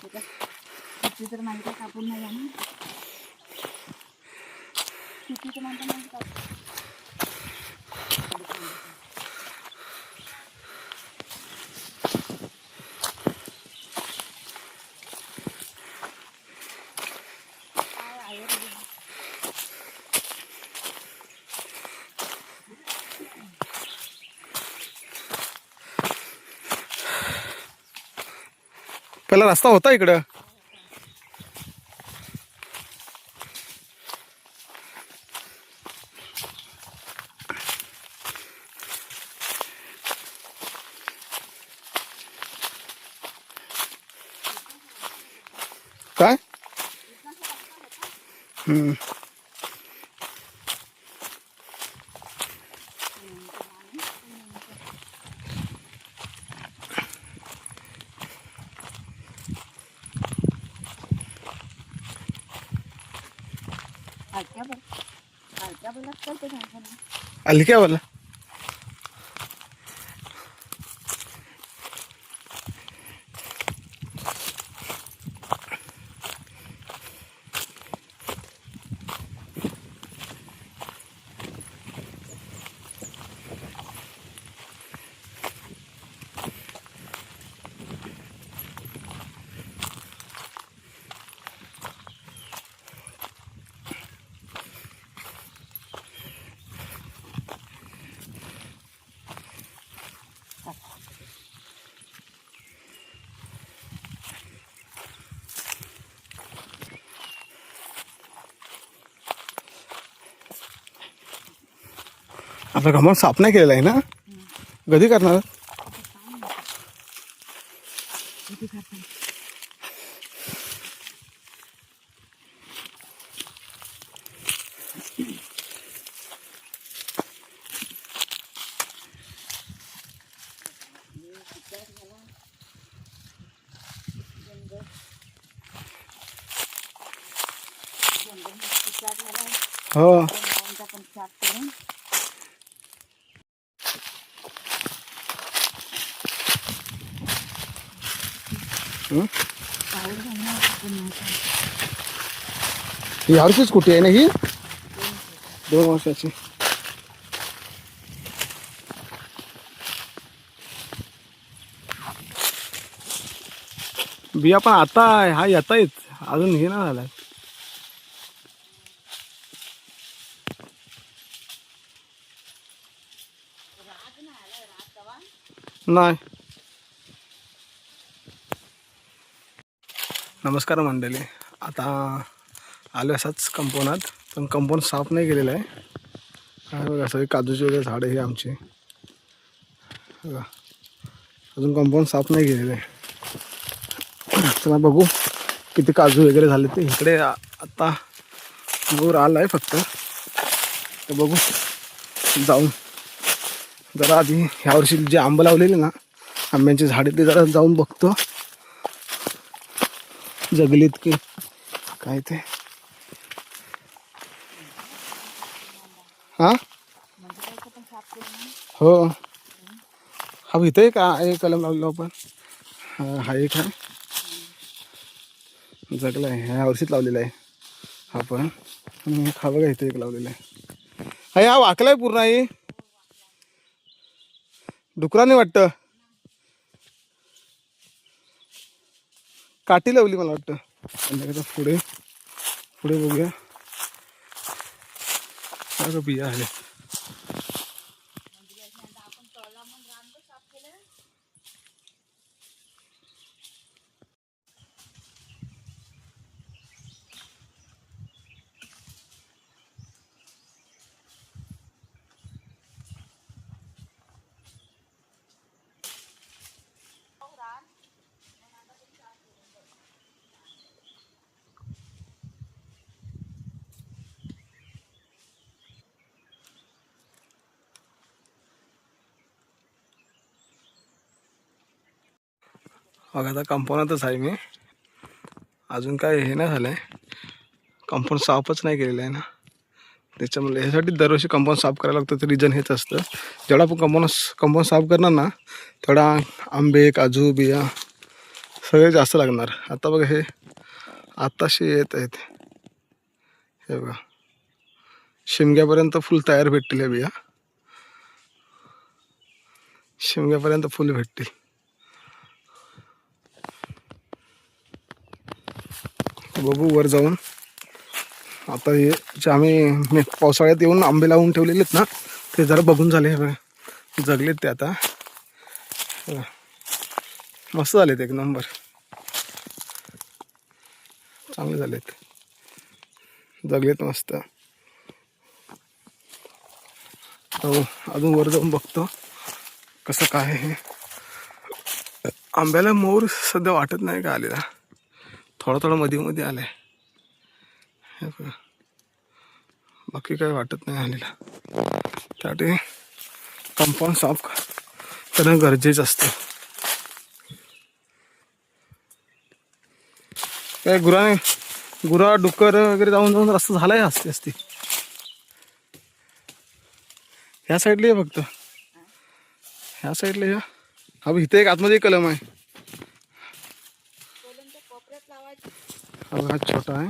किती तर माहिती कापून नाही जाणार किती तर माहिती पहिला रस्ता होता इकडं. काय आली काय बोला. आपला घमंड साफ नाही केलेला आहे ना. कधी करणार. हो यावर्षीच कुठे आहे ना ही 2 वर्षाची. बिया पण आता हा येतायच अजून हे ना झाला. नाही. नमस्कार मंडळी. आता आलो असाच कंपाऊंडात पण कंपाऊंड साफ नाही केलेलं आहे. बघा सगळे काजूचे वगैरे झाडं हे आमचे बघा अजून कंपाऊंड साफ नाही केलेलं आहे. चला बघू किती काजू वगैरे झाले ते. इकडे आता मोर आला आहे फक्त तर बघू जाऊन जरा आधी ह्यावर्षी जे आंबे लावलेले ना आंब्यांचे झाडे ते जरा जाऊन बघतो जगलीत की काय ते. हा हो हा इथं एक आहे कलम लावलेलो आपण. हा एक आहे जगला आहे ह्या वर्षीच लावलेला आहे हा पण. आणि हा बघा इथे एक लावलेला आहे. हा वाकला आहे पूर्ण आहे. डुकराने वाटतं काठी लावली मला वाटतं. आणि पुढे पुढे बघूया बिया आहे. बघा आता कंपाऊंडातच आहे मी. अजून काय हे नाही झालं आहे. कंपाऊंड साफच नाही केलेलं आहे ना त्याच्यामुळे ह्यासाठी दरवर्षी कंपाऊंड साफ करायला लागतं. ते रिझन हेच असतं जेवढा आपण कंपाऊंड साफ करणार ना तेवढा आंबे काजू बिया सगळे जास्त लागणार. आता बघा हे आताशी येत आहेत. हे बघा शिमग्यापर्यंत फुल तयार भेटतील हे बिया. शिमग्यापर्यंत फुल भेटतील. बघू वर जाऊन. आता हे जे आम्ही पावसाळ्यात येऊन आंबे लावून ठेवलेले आहेत ना ते जरा बघून झाले. हे बघा जगलेत ते आता. मस्त झालेत एक नंबर. चांगले झालेत जगलेत मस्त. हो अजून वर जाऊन बघतो कसं काय आहे. आंब्याला मोर सध्या वाटत नाही का आलेला. थोडा थोडा मध्ये मध्ये आलाय. बाकी काय वाटत नाही आलेला. त्यासाठी कंपाऊंड साफ करणं गरजेचं असतं. काय गुरा डुक्कर वगैरे जाऊन जाऊन रस्ता झालाय असते असते. ह्या साईडला आहे फक्त. ह्या साईडला या. हा इथे एक आतमध्ये कलम आहे. हा छोटा आहे.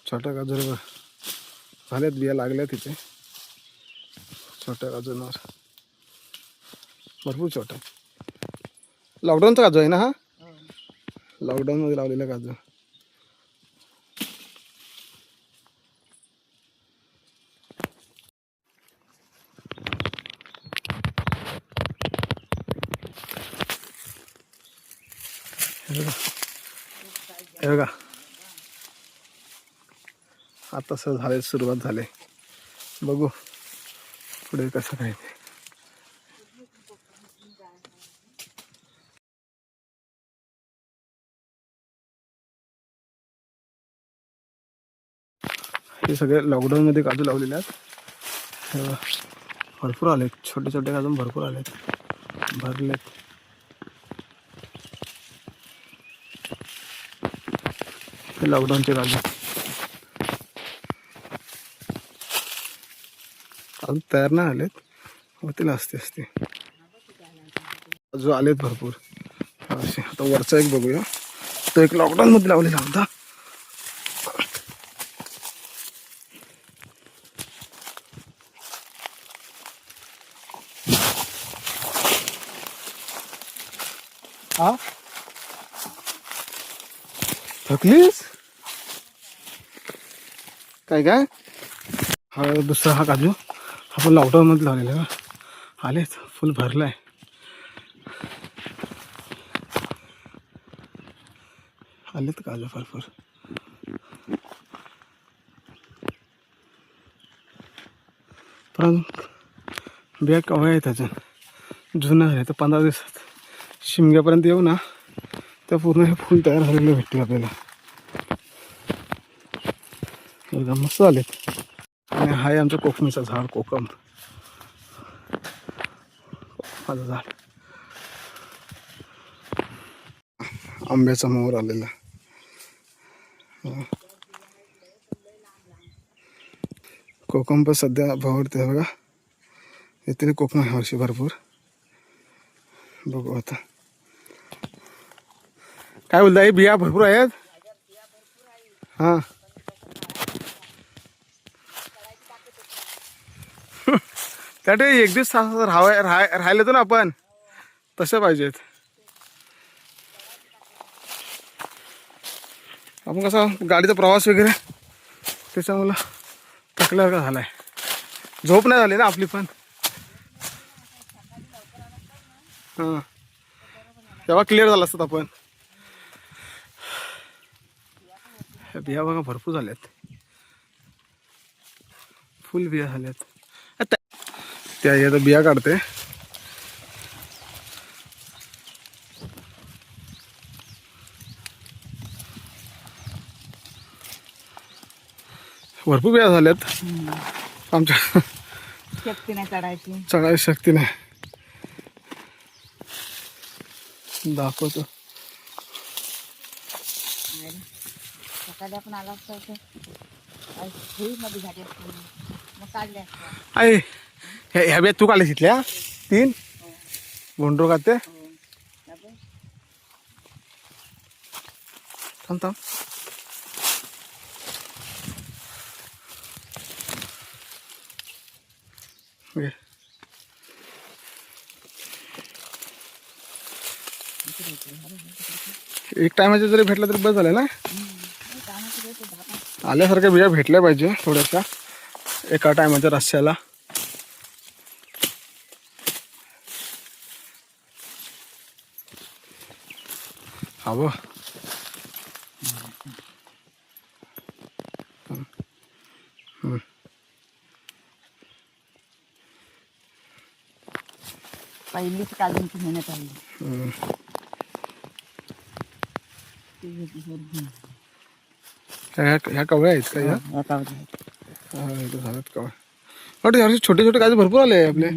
छोटा गाजर झाल्यात बिया लागल्या तिथे. छोट्या गाजरवर भरपूर छोटा. लॉकडाऊनचा काजू आहे ना हा. लॉकडाऊन मध्ये लावलेला काजू. हे बघा आता सर झाले सुरुवात झाले. बघू पुढे कसं काय ते. हे सगळे लॉकडाऊन मध्ये काजू लावलेले आहेत. हे बघा भरपूर आलेत. छोटे छोटे काजू भरपूर आलेत. भरलेत. हे लॉकडाऊनचे काजू अजून तयार नाही आलेत. होतील असते असते. काजू आलेत भरपूर. आता वरचा एक बघूया. तो एक लॉकडाऊन मध्ये लावलेला होता. हा थकलीस काय काय. हा दुसरा हा काजू आपण लॉकडाऊन मध्ये लावलेला. आलेत फुल भरलाय. आलेत काजू भरपूर. पण बिया कव्हा आहेत अजून जुनं आहे. तर 15 दिवसात शिमग्यापर्यंत येऊ ना तर पूर्ण हे फुल तयार झालेलं भेटते आपल्याला. एकदम मस्त आलेत. आणि हा आहे आमचं कोकमीचं झाड. कोकम माझं झाड. आंब्याचा मोहर आलेला. कोकम पण सध्या भावरते बघा. इथे कोकम आहे वर्षी भरपूर. बघू आता काय बोलता. हे बिया भरपूर आहेत. हां त्यासाठी एक दिवस राहिले तर ना आपण तसे पाहिजेत. आपण कसा गाडीचा प्रवास वगैरे त्याच्यामुळं थकल्यावर का झालाय. झोप नाही झाली ना आपली पण. हां तेव्हा क्लिअर झालं असतात आपण. बिया बघा भरपूर झाल्यात. फुल बिया झाल्यात. त्या आता बिया काढते. भरपूर बिया झाल्यात. आमच्या शक्ती नाही चढायची. चढायची शक्ती नाही. दाखवतो. सकाळी आपण आला असतो मध्ये झाली असते मग काढले असते. आहे ह्या बिया तू काढले तिथल्या 3 गुंडरू का ते. थांब थांब. घे. एक टायमाचे जरी भेटला तरी बस झालं ना. आल्यासारख्या बिया भेटल्या पाहिजे थोड्याशा एका टायमाच्या रस्त्याला. हवं पहिलीच काजूंची मेहनत आहे. ह्या कवळ्या आहेत का ह्या? या कावळ्या आहेत. इथं झाल्यात कवळ्या. वाटतं यावर्षी छोटे छोटे काजू भरपूर आले आपले.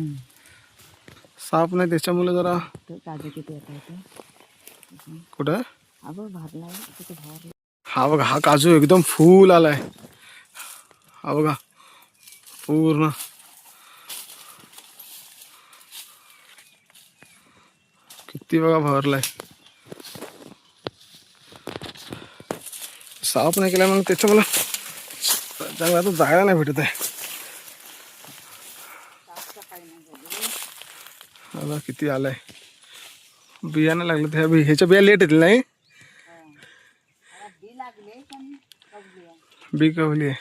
साप नाही त्याच्यामुळे जरा. तो काजू किती येत आहे कुठं अगं भरला आहे तिथे भरला. हा बघा, हा काजू एकदम फुल आलाय. हा बघा पूर्ण. किती बघा भरलाय. साफ नाही केला मग त्याच्या मला चांगला आता जायला नाही भेटत आहे. बघा किती आलाय. बिया नाही लागलं त्या ह्याच्या बिया लेट येतील नाही. बी लागले पण कवली आहे. बी कवली आहे.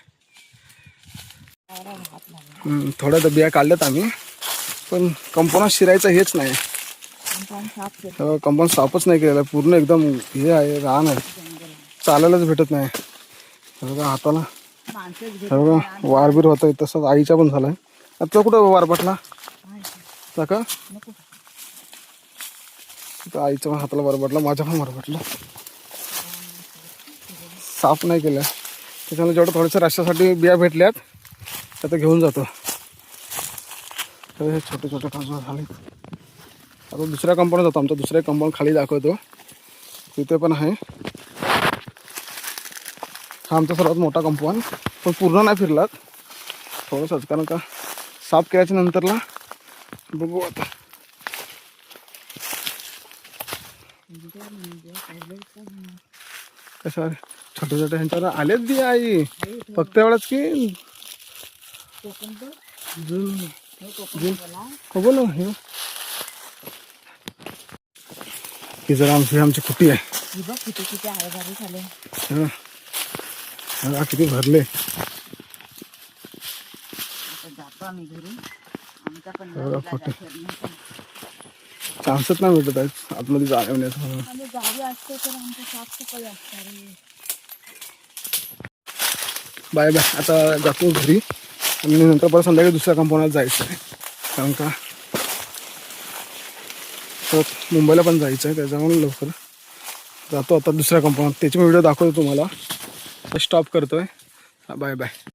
कावळा भात लागला. थोड्या तर बिया काढल्यात आम्ही पण कंपाऊंड शिरायचं हेच नाही. पण साफ केलं. कंपाऊंड साफच नाही केलेलं पूर्ण एकदम हे आहे रान आहे. चालायलाच भेटत नाही. हे बघा हाताला माणसंच हे बघा वारबीर होत आहे. तसंच आईचा पण झालाय. आता कुठं वार पटला का? नको. आईच्या पण हाताला वर पडला, माझ्या पण वर पडला. साफ नाही केलं त्याच्यामुळे जेवढं थोड्याशा रस्त्यासाठी बिया भेटल्यात आता घेऊन जातो. हे छोटे छोटे काजू झाले. आता दुसऱ्या कंपाऊंड जातो. आमचा दुसऱ्या कंपाऊंड खाली दाखवतो. तिथे पण आहे. हा आमचा सर्वात मोठा कंपाऊंड पण पूर्ण नाही फिरलात थोडंसंच कारण का साफ केल्याच्या नंतरला बघू आता. कशा छोट्या छोट्या ह्यांच्यावर आलेच बिया आई फक्त एवढंच की बोल हे ही जरा आमची कुटी आहे. किती किती आहे भारी झाले. किती भरले. जातो आम्ही घरी. आमचा पण चान्सच नाही भेटत आहे आतमध्ये जाण्याचं. आम्ही गावी असतो तर आमचं साफसफाई असणार. Bye bye. आता जातो घरी आणि नंतर परत संध्याकाळी दुसऱ्या कंपाऊंडात जायचं आहे कारण का परत मुंबईला पण जायचं आहे. त्याच्यामुळे लवकर जातो आता दुसऱ्या कंपाऊंडात. त्याची व्हिडिओ दाखवतो तुम्हाला. स्टॉप करतोय. Bye bye.